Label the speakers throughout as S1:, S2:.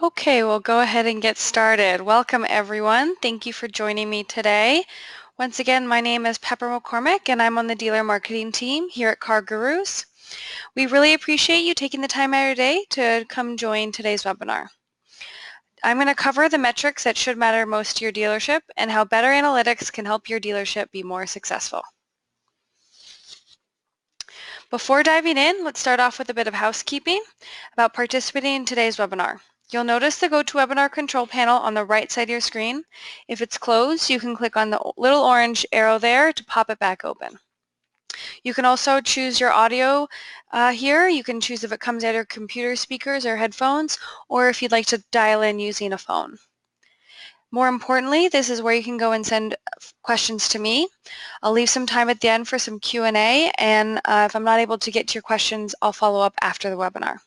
S1: Okay, we'll go ahead and get started. Welcome everyone. Thank you for joining me today. Once again, my name is Pepper McCormick and I'm on the dealer marketing team here at Carg Gurus. We really appreciate you taking the time out of your day to come join today's webinar. I'm going to cover the metrics that should matter most to your dealership and how better analytics can help your dealership be more successful. Before diving in, let's start off with a bit of housekeeping about participating in today's webinar. You'll notice the GoToWebinar control panel on the right side of your screen. If it's closed, you can click on the little orange arrow there to pop it back open. You can also choose your audio here. You can choose if it comes out of your computer speakers or headphones, or if you'd like to dial in using a phone. More importantly, this is where you can go and send questions to me. I'll leave some time at the end for some Q&A, and if I'm not able to get to your questions, I'll follow up after the webinar.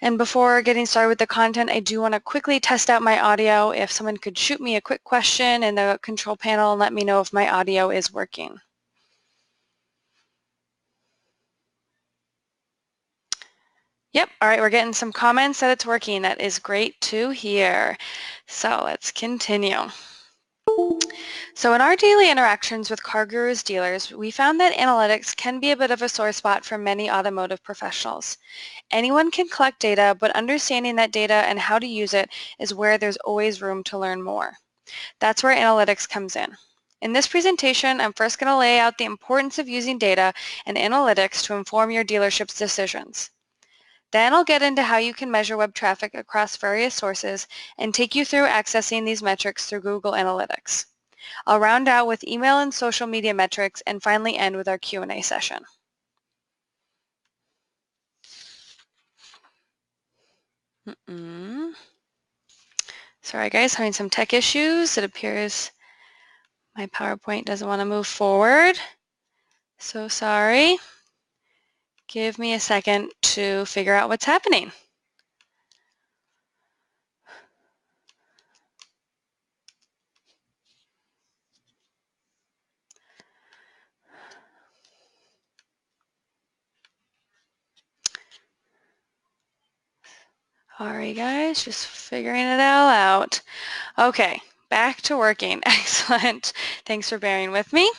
S1: And before getting started with the content, I do want to quickly test out my audio. If someone could shoot me a quick question in the control panel and let me know if my audio is working. Yep, all right, we're getting some comments that it's working. That is great to hear. So let's continue. So in our daily interactions with Carg Gurus dealers, we found that analytics can be a bit of a sore spot for many automotive professionals. Anyone can collect data, but understanding that data and how to use it is where there's always room to learn more. That's where analytics comes in. In this presentation, I'm first going to lay out the importance of using data and analytics to inform your dealership's decisions. Then I'll get into how you can measure web traffic across various sources and take you through accessing these metrics through Google Analytics. I'll round out with email and social media metrics and finally end with our Q&A session. Sorry guys, having some tech issues. It appears my PowerPoint doesn't want to move forward. So sorry. Give me a second to figure out what's happening. Alright guys, just figuring it all out. Okay, back to working. Excellent. Thanks for bearing with me.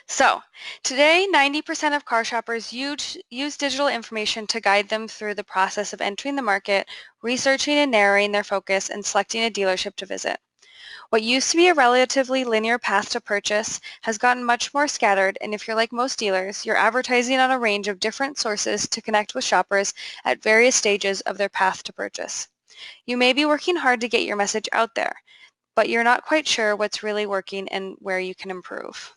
S1: So, today 90% of car shoppers use digital information to guide them through the process of entering the market, researching and narrowing their focus, and selecting a dealership to visit. What used to be a relatively linear path to purchase has gotten much more scattered, and if you're like most dealers, you're advertising on a range of different sources to connect with shoppers at various stages of their path to purchase. You may be working hard to get your message out there, but you're not quite sure what's really working and where you can improve.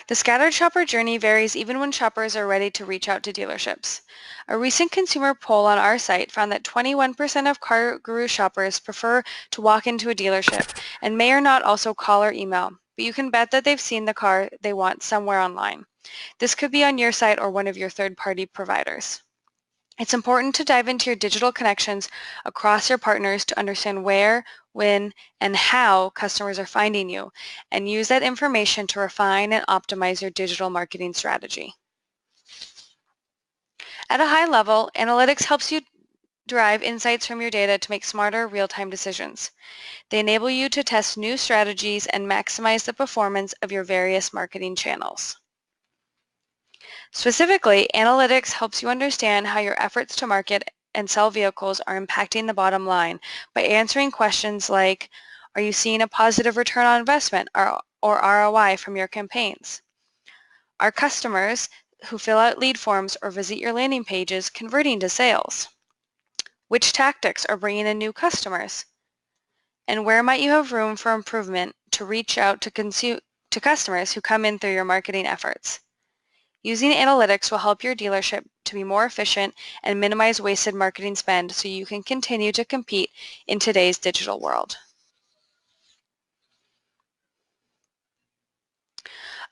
S1: The scattered shopper journey varies even when shoppers are ready to reach out to dealerships. A recent consumer poll on our site found that 21% of Car Guru shoppers prefer to walk into a dealership and may or not also call or email, but you can bet that they've seen the car they want somewhere online. This could be on your site or one of your third-party providers. It's important to dive into your digital connections across your partners to understand where, when, and how customers are finding you, and use that information to refine and optimize your digital marketing strategy. At a high level, analytics helps you derive insights from your data to make smarter, real-time decisions. They enable you to test new strategies and maximize the performance of your various marketing channels. Specifically, analytics helps you understand how your efforts to market and sell vehicles are impacting the bottom line by answering questions like, are you seeing a positive return on investment or ROI from your campaigns? Are customers who fill out lead forms or visit your landing pages converting to sales? Which tactics are bringing in new customers? And where might you have room for improvement to reach out to customers who come in through your marketing efforts? Using analytics will help your dealership to be more efficient and minimize wasted marketing spend so you can continue to compete in today's digital world.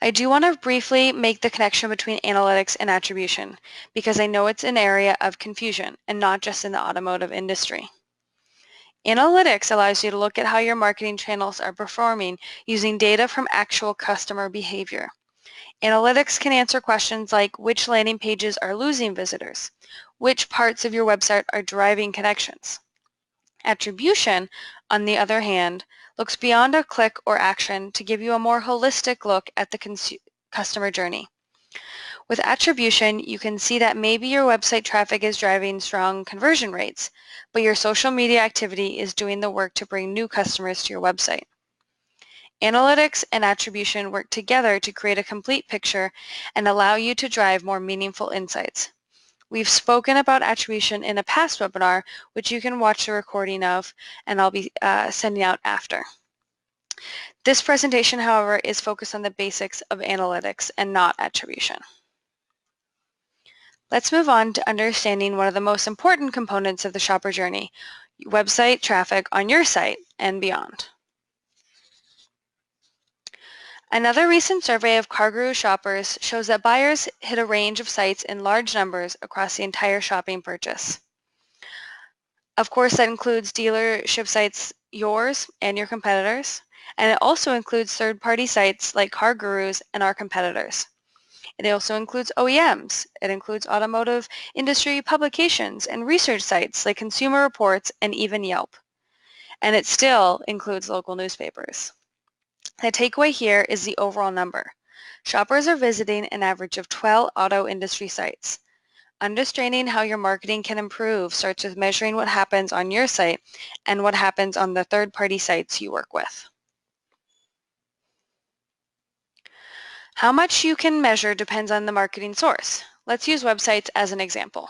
S1: I do want to briefly make the connection between analytics and attribution because I know it's an area of confusion and not just in the automotive industry. Analytics allows you to look at how your marketing channels are performing using data from actual customer behavior. Analytics can answer questions like which landing pages are losing visitors, which parts of your website are driving connections. Attribution, on the other hand, looks beyond a click or action to give you a more holistic look at the customer journey. With attribution, you can see that maybe your website traffic is driving strong conversion rates, but your social media activity is doing the work to bring new customers to your website. Analytics and attribution work together to create a complete picture and allow you to drive more meaningful insights. We've spoken about attribution in a past webinar, which you can watch the recording of, and I'll be sending out after. This presentation, however, is focused on the basics of analytics and not attribution. Let's move on to understanding one of the most important components of the shopper journey, website traffic on your site and beyond. Another recent survey of Carg shoppers shows that buyers hit a range of sites in large numbers across the entire shopping purchase. Of course, that includes dealership sites, yours and your competitors, and it also includes third-party sites like Car Gurus and our competitors. It also includes OEMs. It includes automotive industry publications and research sites like Consumer Reports and even Yelp. And it still includes local newspapers. The takeaway here is the overall number. Shoppers are visiting an average of 12 auto industry sites. Understanding how your marketing can improve starts with measuring what happens on your site and what happens on the third-party sites you work with. How much you can measure depends on the marketing source. Let's use websites as an example.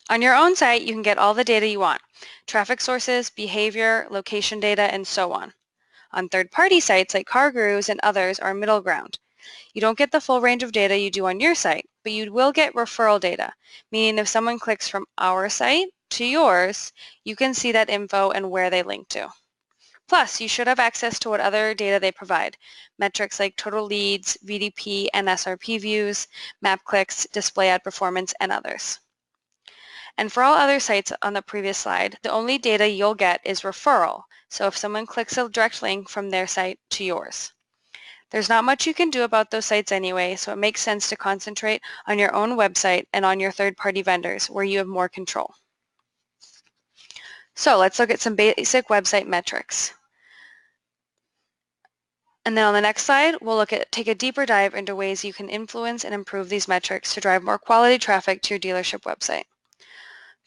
S1: On your own site, you can get all the data you want: traffic sources, behavior, location data, and so on. On third-party sites like Car Gurus and others are middle ground. You don't get the full range of data you do on your site, but you will get referral data, meaning if someone clicks from our site to yours, you can see that info and where they link to. Plus, you should have access to what other data they provide, metrics like total leads, VDP and SRP views, map clicks, display ad performance, and others. And for all other sites on the previous slide, the only data you'll get is referral, so if someone clicks a direct link from their site to yours. There's not much you can do about those sites anyway, so it makes sense to concentrate on your own website and on your third-party vendors where you have more control. So let's look at some basic website metrics. And then on the next slide, we'll take a deeper dive into ways you can influence and improve these metrics to drive more quality traffic to your dealership website.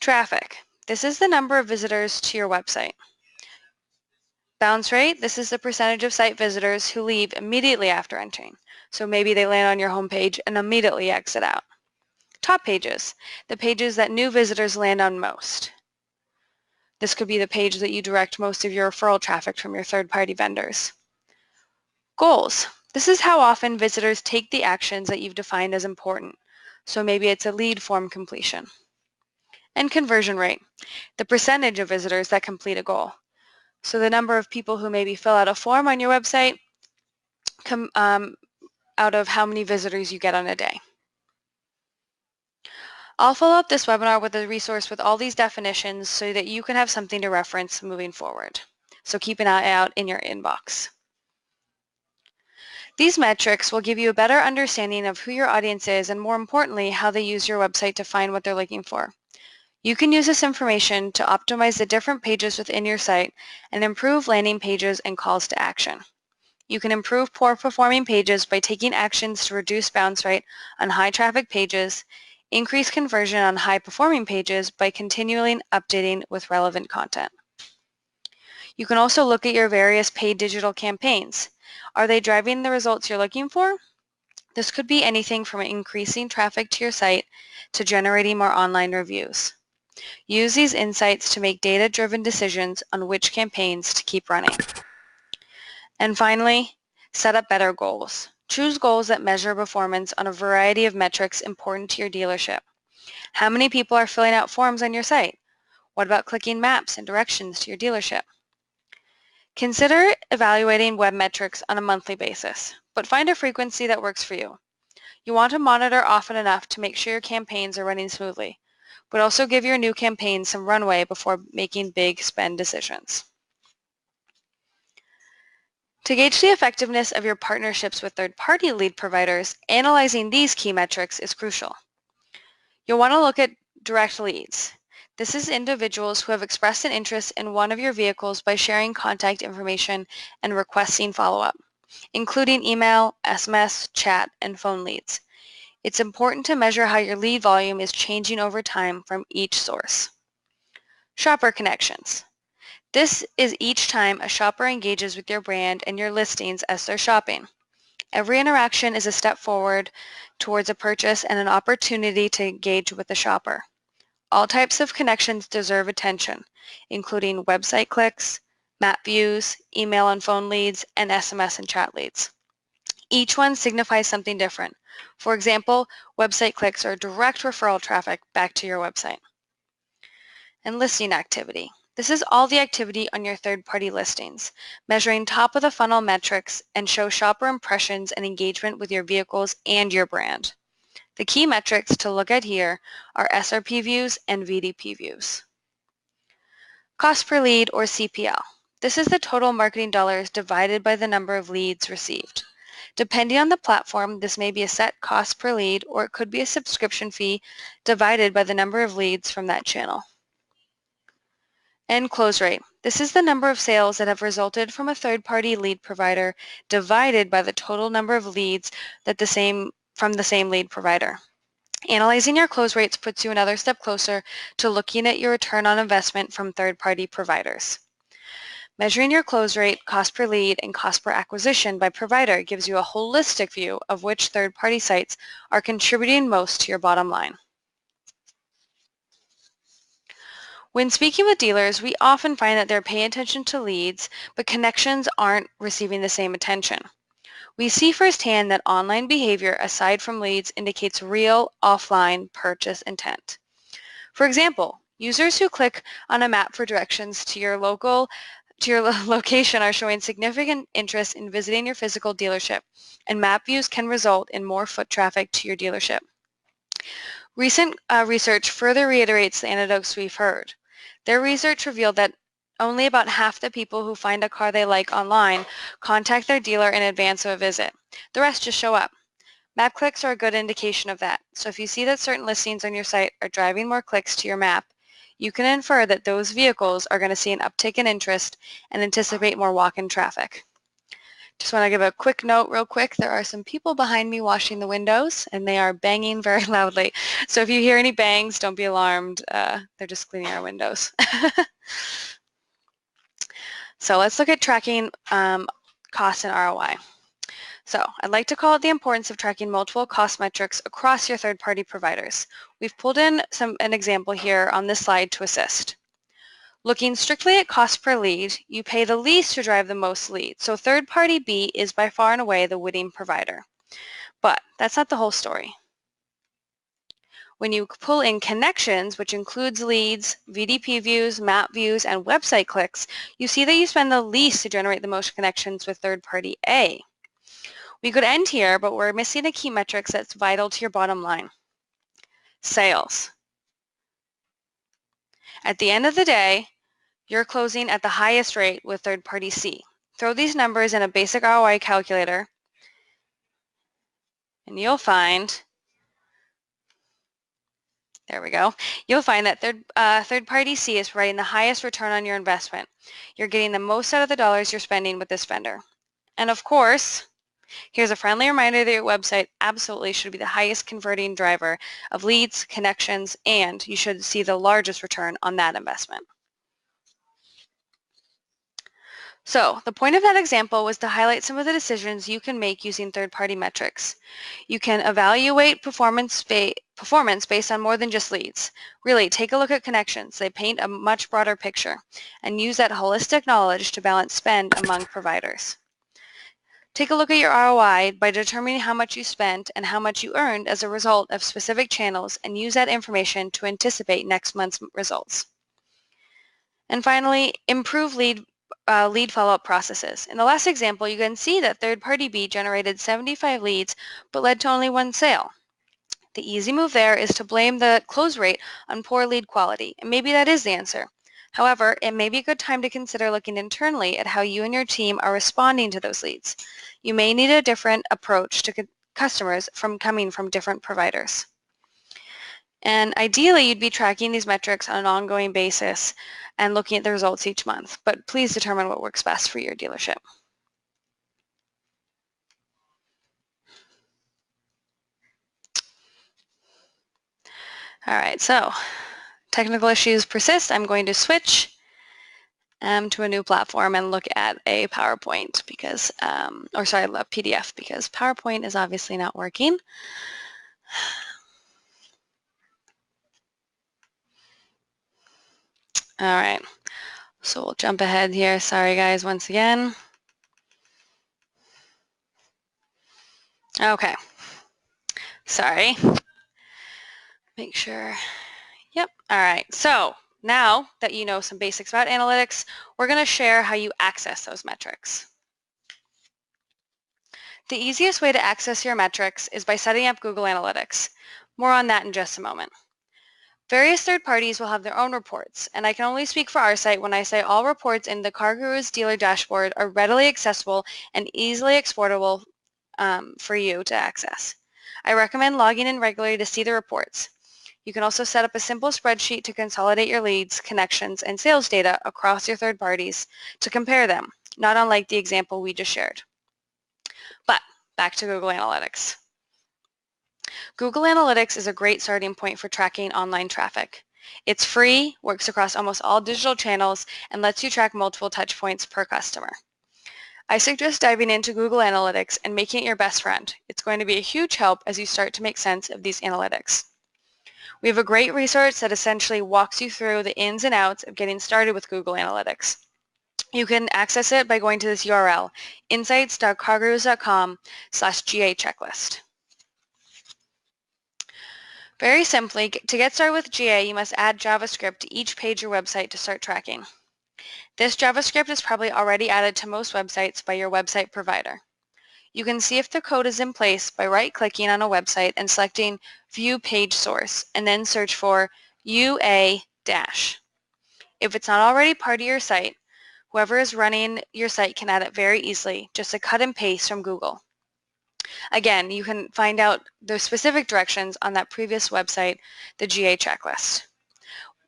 S1: Traffic. This is the number of visitors to your website. Bounce rate. This is the percentage of site visitors who leave immediately after entering. So maybe they land on your homepage and immediately exit out. Top pages. The pages that new visitors land on most. This could be the page that you direct most of your referral traffic from your third-party vendors. Goals. This is how often visitors take the actions that you've defined as important. So maybe it's a lead form completion. And conversion rate. The percentage of visitors that complete a goal. So the number of people who maybe fill out a form on your website out of how many visitors you get on a day. I'll follow up this webinar with a resource with all these definitions so that you can have something to reference moving forward. So keep an eye out in your inbox. These metrics will give you a better understanding of who your audience is and, more importantly, how they use your website to find what they're looking for. You can use this information to optimize the different pages within your site and improve landing pages and calls to action. You can improve poor performing pages by taking actions to reduce bounce rate on high traffic pages, increase conversion on high performing pages by continually updating with relevant content. You can also look at your various paid digital campaigns. Are they driving the results you're looking for? This could be anything from increasing traffic to your site to generating more online reviews. Use these insights to make data-driven decisions on which campaigns to keep running. And finally, set up better goals. Choose goals that measure performance on a variety of metrics important to your dealership. How many people are filling out forms on your site? What about clicking maps and directions to your dealership? Consider evaluating web metrics on a monthly basis, but find a frequency that works for you. You want to monitor often enough to make sure your campaigns are running smoothly, but also give your new campaigns some runway before making big spend decisions. To gauge the effectiveness of your partnerships with third-party lead providers, analyzing these key metrics is crucial. You'll want to look at direct leads. This is individuals who have expressed an interest in one of your vehicles by sharing contact information and requesting follow-up, including email, SMS, chat, and phone leads. It's important to measure how your lead volume is changing over time from each source. Shopper connections. This is each time a shopper engages with your brand and your listings as they're shopping. Every interaction is a step forward towards a purchase and an opportunity to engage with the shopper. All types of connections deserve attention, including website clicks, map views, email and phone leads, and SMS and chat leads. Each one signifies something different. For example, website clicks are direct referral traffic back to your website. And listing activity. This is all the activity on your third-party listings, measuring top-of-the-funnel metrics and show shopper impressions and engagement with your vehicles and your brand. The key metrics to look at here are SRP views and VDP views. Cost per lead, or CPL. This is the total marketing dollars divided by the number of leads received. Depending on the platform, this may be a set cost per lead, or it could be a subscription fee divided by the number of leads from that channel. And close rate. This is the number of sales that have resulted from a third-party lead provider divided by the total number of leads from the same lead provider. Analyzing your close rates puts you another step closer to looking at your return on investment from third-party providers. Measuring your close rate, cost per lead, and cost per acquisition by provider gives you a holistic view of which third-party sites are contributing most to your bottom line. When speaking with dealers, we often find that they're paying attention to leads, but connections aren't receiving the same attention. We see firsthand that online behavior aside from leads indicates real offline purchase intent. For example, users who click on a map for directions to your location are showing significant interest in visiting your physical dealership, and map views can result in more foot traffic to your dealership. Recent research further reiterates the anecdotes we've heard. Their research revealed that only about half the people who find a car they like online contact their dealer in advance of a visit. The rest just show up. Map clicks are a good indication of that. So if you see that certain listings on your site are driving more clicks to your map, you can infer that those vehicles are going to see an uptick in interest and anticipate more walk-in traffic. Just want to give a quick note real quick. There are some people behind me washing the windows and they are banging very loudly. So if you hear any bangs, don't be alarmed. They're just cleaning our windows. So let's look at tracking cost and ROI. So I'd like to call out the importance of tracking multiple cost metrics across your third-party providers. We've pulled in an example here on this slide to assist. Looking strictly at cost per lead, you pay the least to drive the most leads. So third-party B is by far and away the winning provider. But that's not the whole story. When you pull in connections, which includes leads, VDP views, map views, and website clicks, you see that you spend the least to generate the most connections with third-party A. We could end here, but we're missing a key metric that's vital to your bottom line. Sales. At the end of the day, you're closing at the highest rate with third-party C. Throw these numbers in a basic ROI calculator, and you'll find, there we go, you'll find that third-party C is providing the highest return on your investment. You're getting the most out of the dollars you're spending with this vendor. And of course, here's a friendly reminder that your website absolutely should be the highest converting driver of leads, connections, and you should see the largest return on that investment. So the point of that example was to highlight some of the decisions you can make using third-party metrics. You can evaluate performance based on more than just leads. Really, take a look at connections. They paint a much broader picture, and use that holistic knowledge to balance spend among providers. Take a look at your ROI by determining how much you spent and how much you earned as a result of specific channels, and use that information to anticipate next month's results. And finally, improve lead follow-up processes. In the last example, you can see that third-party B generated 75 leads but led to only one sale. The easy move there is to blame the close rate on poor lead quality, and maybe that is the answer. However, it may be a good time to consider looking internally at how you and your team are responding to those leads. You may need a different approach to customers coming from different providers. And ideally, you'd be tracking these metrics on an ongoing basis and looking at the results each month, but please determine what works best for your dealership. All right, so technical issues persist. I'm going to switch to a new platform and look at a PowerPoint because, a PDF because PowerPoint is obviously not working. All right, so we'll jump ahead here. Sorry guys, once again. Okay, sorry. Make sure. Yep, all right. So now that you know some basics about analytics, we're going to share how you access those metrics. The easiest way to access your metrics is by setting up Google Analytics. More on that in just a moment. Various third parties will have their own reports, and I can only speak for our site when I say all reports in the CarGurus dealer dashboard are readily accessible and easily exportable for you to access. I recommend logging in regularly to see the reports. You can also set up a simple spreadsheet to consolidate your leads, connections, and sales data across your third parties to compare them, not unlike the example we just shared. But back to Google Analytics. Google Analytics is a great starting point for tracking online traffic. It's free, works across almost all digital channels, and lets you track multiple touch points per customer. I suggest diving into Google Analytics and making it your best friend. It's going to be a huge help as you start to make sense of these analytics. We have a great resource that essentially walks you through the ins and outs of getting started with Google Analytics. You can access it by going to this URL, insights.cargurus.com/GA checklist. Very simply, to get started with GA, you must add JavaScript to each page of your website to start tracking. This JavaScript is probably already added to most websites by your website provider. You can see if the code is in place by right-clicking on a website and selecting View Page Source, and then search for UA-. If it's not already part of your site, whoever is running your site can add it very easily, just a cut and paste from Google. Again, you can find out the specific directions on that previous website, the GA checklist.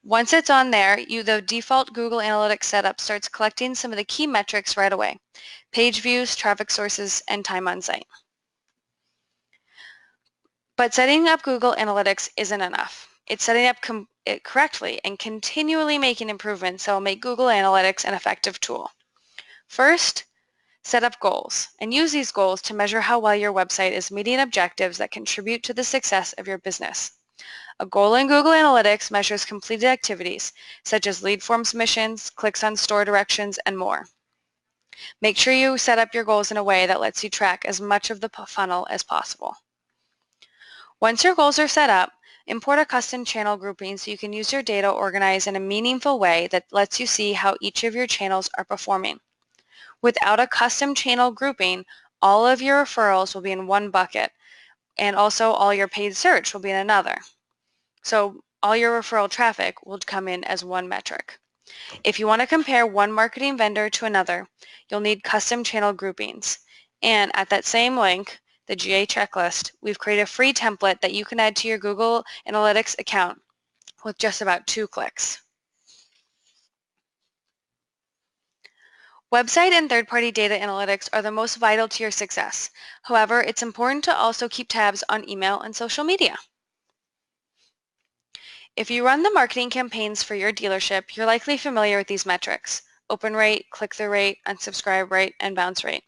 S1: Once it's on there, the default Google Analytics setup starts collecting some of the key metrics right away: page views, traffic sources, and time on site. But setting up Google Analytics isn't enough. It's setting up it correctly and continually making improvements that will make Google Analytics an effective tool. First, set up goals and use these goals to measure how well your website is meeting objectives that contribute to the success of your business. A goal in Google Analytics measures completed activities, such as lead form submissions, clicks on store directions, and more. Make sure you set up your goals in a way that lets you track as much of the funnel as possible. Once your goals are set up, import a custom channel grouping so you can use your data organized in a meaningful way that lets you see how each of your channels are performing. Without a custom channel grouping, all of your referrals will be in one bucket, and also all your paid search will be in another. So all your referral traffic will come in as one metric. If you want to compare one marketing vendor to another, you'll need custom channel groupings. And at that same link, the GA checklist, we've created a free template that you can add to your Google Analytics account with just about 2 clicks. Website and third-party data analytics are the most vital to your success. However, it's important to also keep tabs on email and social media. If you run the marketing campaigns for your dealership, you're likely familiar with these metrics: open rate, click-through rate, unsubscribe rate, and bounce rate.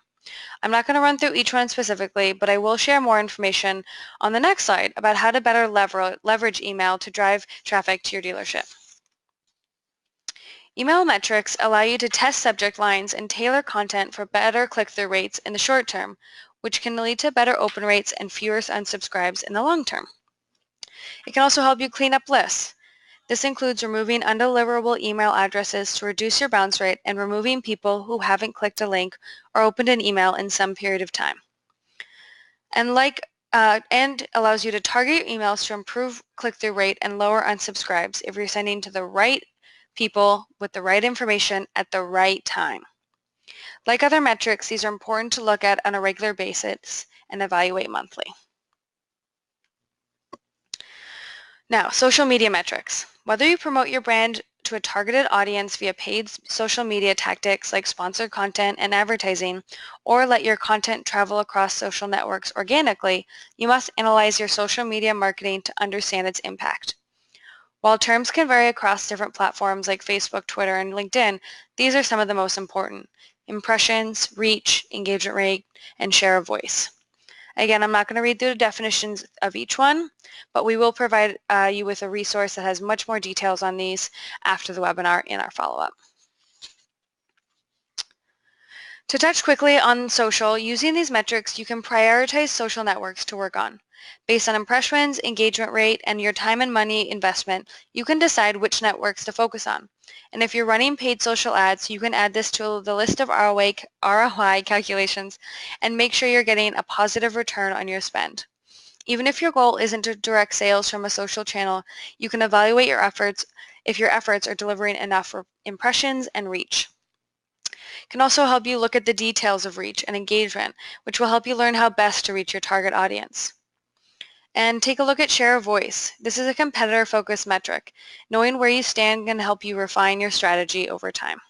S1: I'm not going to run through each one specifically, but I will share more information on the next slide about how to better leverage email to drive traffic to your dealership. Email metrics allow you to test subject lines and tailor content for better click-through rates in the short term, which can lead to better open rates and fewer unsubscribes in the long term. It can also help you clean up lists. This includes removing undeliverable email addresses to reduce your bounce rate and removing people who haven't clicked a link or opened an email in some period of time. And allows you to target your emails to improve click-through rate and lower unsubscribes if you're sending to the right people with the right information at the right time. Like other metrics, these are important to look at on a regular basis and evaluate monthly. Now, social media metrics. Whether you promote your brand to a targeted audience via paid social media tactics like sponsored content and advertising, or let your content travel across social networks organically, you must analyze your social media marketing to understand its impact. While terms can vary across different platforms like Facebook, Twitter, and LinkedIn, these are some of the most important: impressions, reach, engagement rate, and share of voice. Again, I'm not going to read through the definitions of each one, but we will provide you with a resource that has much more details on these after the webinar in our follow-up. To touch quickly on social, using these metrics, you can prioritize social networks to work on. Based on impressions, engagement rate, and your time and money investment, you can decide which networks to focus on. And if you're running paid social ads, you can add this to the list of ROI calculations and make sure you're getting a positive return on your spend. Even if your goal isn't to direct sales from a social channel, you can evaluate your efforts if your efforts are delivering enough impressions and reach. It can also help you look at the details of reach and engagement, which will help you learn how best to reach your target audience. And take a look at share of voice. This is a competitor-focused metric. Knowing where you stand can help you refine your strategy over time.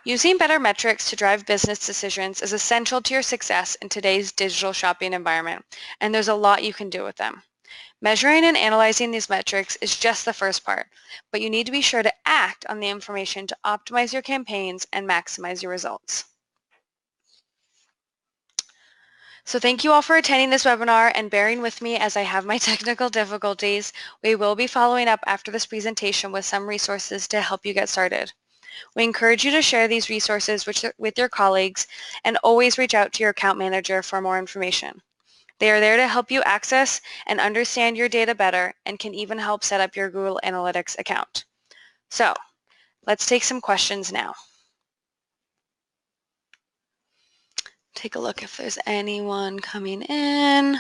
S1: Using better metrics to drive business decisions is essential to your success in today's digital shopping environment, and there's a lot you can do with them. Measuring and analyzing these metrics is just the first part, but you need to be sure to act on the information to optimize your campaigns and maximize your results. So thank you all for attending this webinar and bearing with me as I have my technical difficulties. We will be following up after this presentation with some resources to help you get started. We encourage you to share these resources with your colleagues and always reach out to your account manager for more information. They are there to help you access and understand your data better and can even help set up your Google Analytics account. So let's take some questions now. Take a look if there's anyone coming in.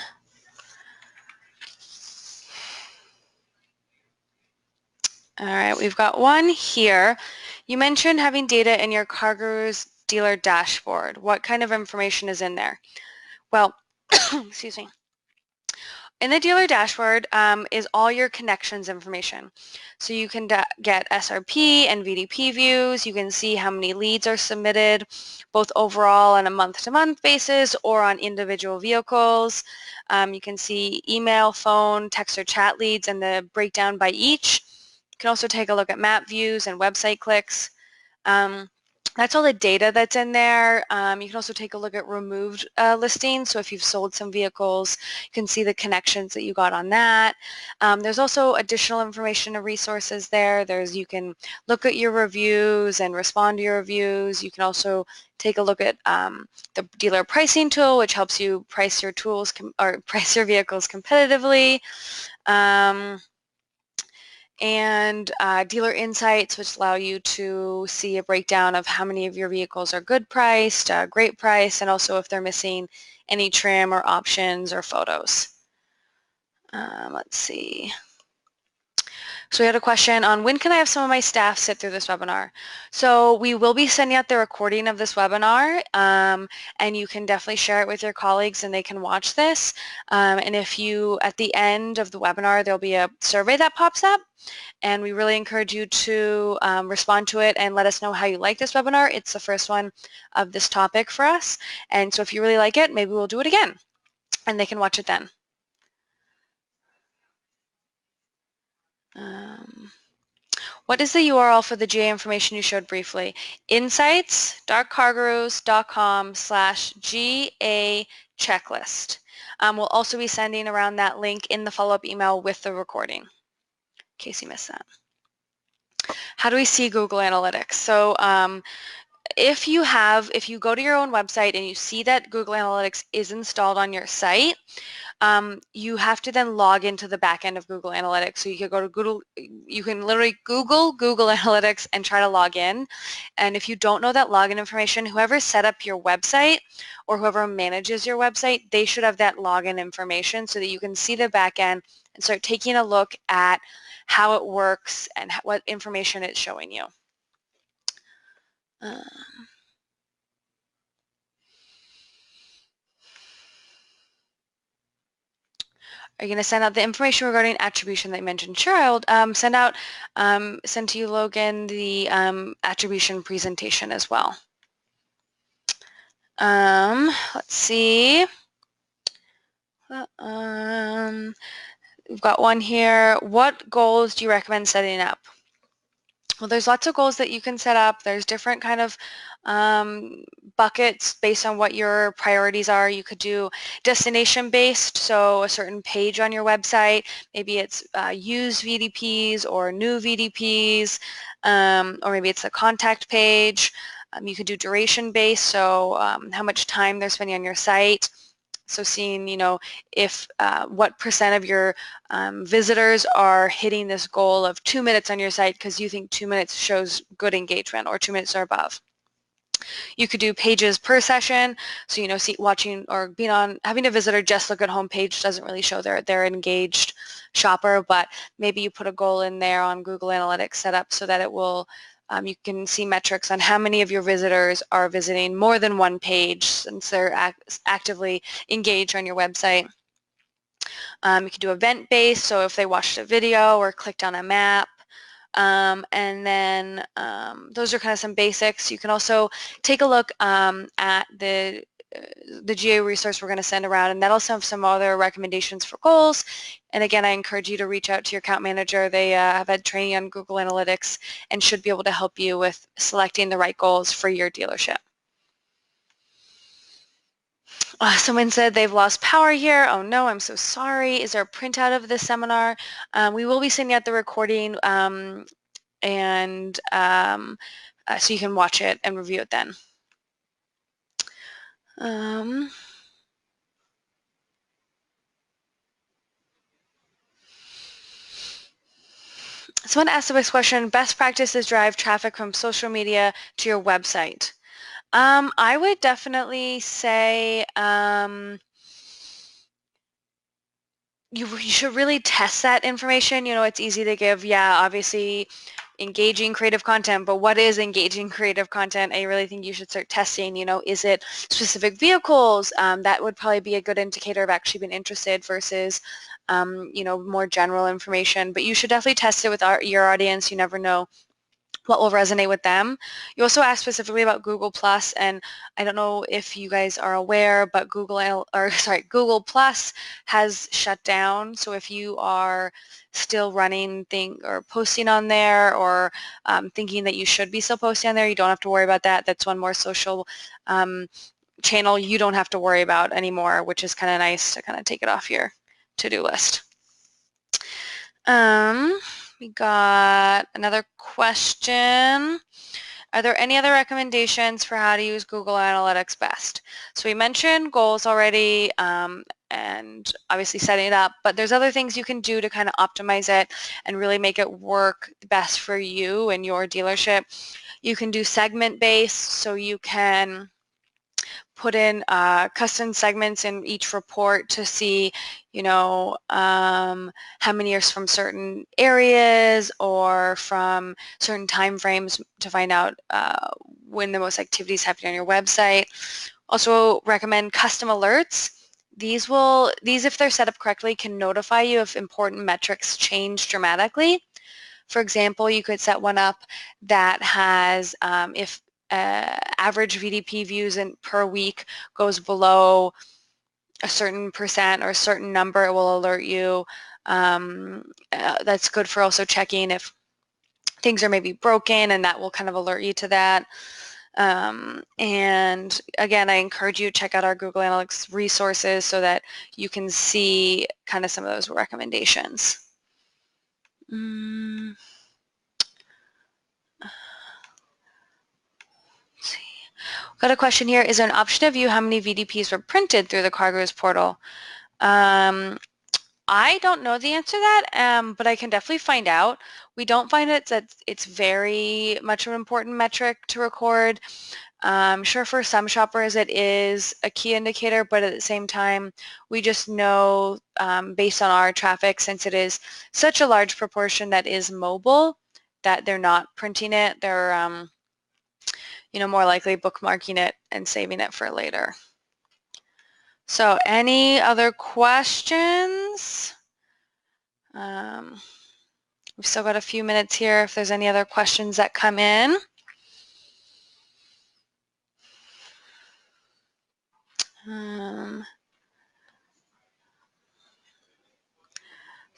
S1: All right, we've got one here. You mentioned having data in your Carg's dealer dashboard. What kind of information is in there? Well, excuse me. In the dealer dashboard is all your connections information. So you can get SRP and VDP views. You can see how many leads are submitted, both overall on a month-to-month basis or on individual vehicles. You can see email, phone, text, or chat leads and the breakdown by each. You can also take a look at map views and website clicks. That's all the data that's in there. You can also take a look at removed listings. So if you've sold some vehicles, you can see the connections that you got on that. There's also additional information and resources there. You can look at your reviews and respond to your reviews. You can also take a look at the dealer pricing tool, which helps you price your price your vehicles competitively. And dealer insights, which allow you to see a breakdown of how many of your vehicles are good priced, great price, and also if they're missing any trim or options or photos. Let's see. So we had a question on when can I have some of my staff sit through this webinar? So we will be sending out the recording of this webinar, and you can definitely share it with your colleagues and they can watch this. And if you, at the end of the webinar, there'll be a survey that pops up, and we really encourage you to respond to it and let us know how you like this webinar. It's the first one of this topic for us, and so if you really like it, maybe we'll do it again, and they can watch it then. What is the URL for the GA information you showed briefly? insights.cargurus.com/GA checklist. We'll also be sending around that link in the follow-up email with the recording, in case you missed that. How do we see Google Analytics? So if you go to your own website and you see that Google Analytics is installed on your site, you have to then log into the back end of Google Analytics. So you can go to Google, you can literally Google Analytics and try to log in. And if you don't know that login information, whoever set up your website or whoever manages your website, they should have that login information so that you can see the back end and start taking a look at how it works and what information it's showing you. Are you going to send out the information regarding attribution that you mentioned? Sure, I'll send to you, Logan, the attribution presentation as well. Let's see. We've got one here. What goals do you recommend setting up? Well, there's lots of goals that you can set up. There's different kind of buckets based on what your priorities are. You could do destination based, so a certain page on your website, maybe it's used VDPs or new VDPs, or maybe it's a contact page. You could do duration based, so how much time they're spending on your site. So seeing, if what percent of your visitors are hitting this goal of 2 minutes on your site because you think 2 minutes shows good engagement or 2 minutes or above. You could do pages per session, so watching or having a visitor just look at home page doesn't really show they're engaged shopper, but maybe you put a goal in there on Google Analytics set up so that it will you can see metrics on how many of your visitors are visiting more than one page since they're actively engaged on your website. You can do event-based, so if they watched a video or clicked on a map. And then those are kind of some basics. You can also take a look at the GA resource we're going to send around, and that also have some other recommendations for goals. And again, I encourage you to reach out to your account manager. They have had training on Google Analytics and should be able to help you with selecting the right goals for your dealership. Someone said they've lost power here. Oh no, I'm so sorry. Is there a printout of this seminar? We will be sending out the recording so you can watch it and review it then. Someone asked the next question, best practices drive traffic from social media to your website. I would definitely say you should really test that information. It's easy to give, obviously engaging creative content, but what is engaging creative content? I really think you should start testing, is it specific vehicles? That would probably be a good indicator of actually being interested versus, more general information. But you should definitely test it with your audience. You never know what will resonate with them. You also asked specifically about Google Plus, and I don't know if you guys are aware, but Google Plus has shut down. So if you are still running or posting on there, or thinking that you should be still posting on there, you don't have to worry about that. That's one more social channel you don't have to worry about anymore, which is kind of nice to kind of take it off your to-do list. We got another question. Are there any other recommendations for how to use Google Analytics best? So we mentioned goals already, and obviously setting it up, but there's other things you can do to kind of optimize it and really make it work best for you and your dealership. You can do segment-based, so you can put in custom segments in each report to see, how many are from certain areas or from certain time frames to find out when the most activity is happening on your website. Also recommend custom alerts. These, if they're set up correctly, can notify you if important metrics change dramatically. For example, you could set one up that has, if average VDP views per week goes below a certain percent or a certain number, it will alert you. That's good for also checking if things are maybe broken, and that will kind of alert you to that. And again, I encourage you to check out our Google Analytics resources so that you can see kind of some of those recommendations. Got a question here. Is there an option to view how many VDPs were printed through the Cargers portal? I don't know the answer to that, but I can definitely find out. We don't find it that it's very much an important metric to record. I'm sure for some shoppers it is a key indicator, but at the same time, we just know based on our traffic, since it is such a large proportion that is mobile, that they're not printing it. They're more likely bookmarking it and saving it for later. So any other questions? We've still got a few minutes here if there's any other questions that come in. So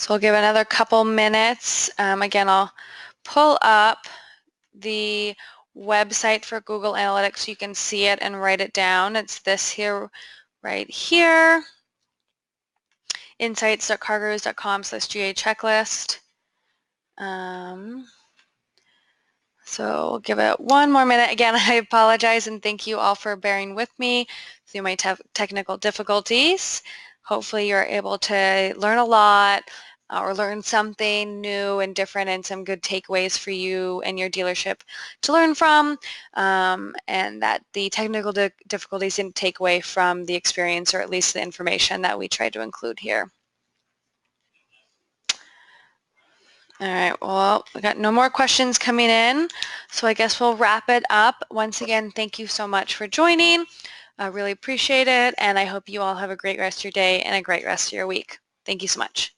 S1: we'll give another couple minutes. Again, I'll pull up the website for Google Analytics so you can see it and write it down. It's this here, right here, insights.cargers.com/GA checklist. So we'll give it one more minute. Again, I apologize and thank you all for bearing with me through my technical difficulties. Hopefully you're able to learn a lot or learn something new and different and some good takeaways for you and your dealership to learn from, and that the technical difficulties didn't take away from the experience or at least the information that we tried to include here. All right, well, we got no more questions coming in, so I guess we'll wrap it up. Once again, thank you so much for joining. I really appreciate it, and I hope you all have a great rest of your day and a great rest of your week. Thank you so much.